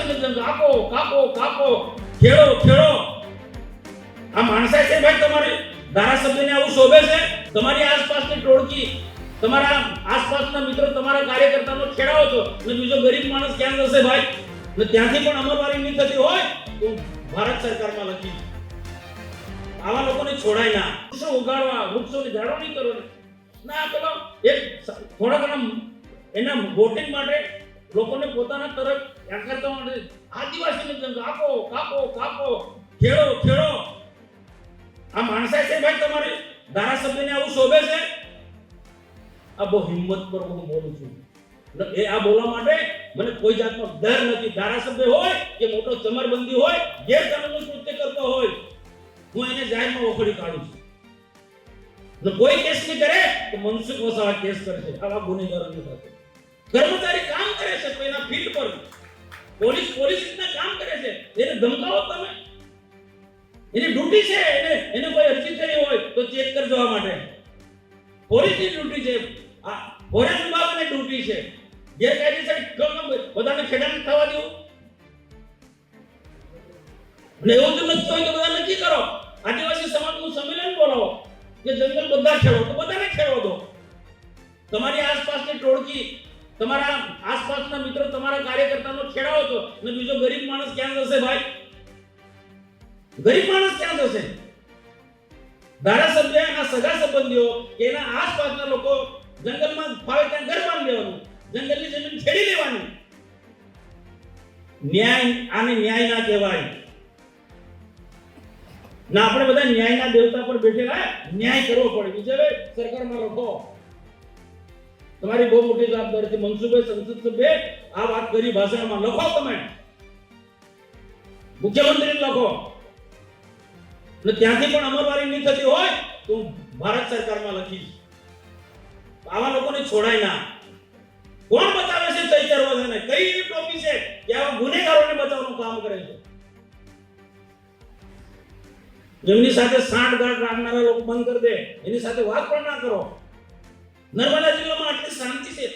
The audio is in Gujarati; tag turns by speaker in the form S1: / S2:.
S1: આદિવાસીનો જંગ કાપો કાપો કાપો, ખેડો ખેડો. આ માણસાઈ છે ભાઈ તમારી? ધારાસભ્યને આવું શોભે છે? તમારી આસપાસની ટોળકી, તમારા આસપાસના મિત્રો, તમારા કાર્યકર્તાનો ખેડાવો છો ને બીજો ગરીબ માણસ ક્યાં જશે ભાઈ? ને ત્યાંથી પણ અમલવારી નહીં થતી હોય તો ભારત સરકારમાં લખી આવા લોકોને છોડાય ના. વૃક્ષો ઉગાડવા, વૃક્ષોની જાળવણી કરવાની ના. પેલો એક થોડા ઘણા એના વોટિંગ માટે લોકોને પોતાના તરફ આકર્ષવા માટે આદિવાસીનો જંગ કાપો કાપો કાપો, ખેડો ખેડો. આ માણસાઈ છે ભાઈ તમારી? ધારાસભ્યને આવું શોભે છે? આ બહુ હિંમત પર હું બોલું છું. એ આ બોલવા માટે મને કોઈ જાતનો ડર નથી. ધારાસભ્ય હોય કે મોટો ચમરબંધી હોય, ગેરકાનૂની કૃત્ય કરતો હોય, હું એને જાહેરમાં વખોડી કાઢું છું. ને કોઈ કેસ નહીં કરે તો મનસુખ વસાવા કેસ કરશે આવા ગુનેગારોની સાથે. કર્મચારી કામ કરે છે તો એના ફીલ્ડ પર, પોલીસ રીતના કામ કરે છે, એને ધમકાવો તમે. એની ડ્યુટી છે, એને કોઈ અરજી થઈ હોય તો ચેક કરવા માટે. પોલીસની ડ્યુટી છે, આ ફોરેસ્ટ વિભાગની ડ્યુટી છે. ગેરકાયદેસર બધાને ખેડાણ થવા દેવું. અને એવું જો નથી હોય તો બધા નક્કી કરો, આદિવાસી સમાજનું સંમેલન બોલાવો કે જંગલ બધા ખેડો, તો બધાને ખેડો દો. તમારી આસપાસની ટોળકી, તમારા આસપાસના મિત્રો, તમારા કાર્યકર્તાનો ખેડાવો છો ને બીજો ગરીબ માણસ ક્યાં જશે ભાઈ? ગરીબ માણસ ક્યાં જશે? ધારાસભ્ય, એના સગા સંબંધીઓ કે એના આસપાસના લોકો જંગલમાં ફાવે ત્યાં ઘર બાંધી લેવાનું, જંગલની જમીન ખેડી લેવાની. ન્યાય, આને ન્યાય ના કહેવાય. ના, આપણે બધા ન્યાયના દેવતા પર બેઠેલા, ન્યાય કરવો પડે. બીજે સરકારમાં લખો, તમારી બહુ મોટી જવાબદારી છે. મનસુખભાઈ સંસદ સભ્ય આ વાત કરી ભાષણમાં, લખો તમે, મુખ્યમંત્રી લખો. ને ત્યાંથી પણ અમલવારી નહીં થતી હોય તો ભારત સરકારમાં લખીશ. આવા લોકોને છોડાય ના. કોણ બતાવે છે ચૈતર વસાવાને? કઈ એવી ટોપી છે કે આવા ગુનેગારોને બચાવવાનું કામ કરે છે? એમની સાથે સાંઠગાંઠ રાખનારા લોકો બંધ કરી દે, એની સાથે વાત પણ ના કરો. નર્મદા જિલ્લામાં આટલી શાંતિ છે.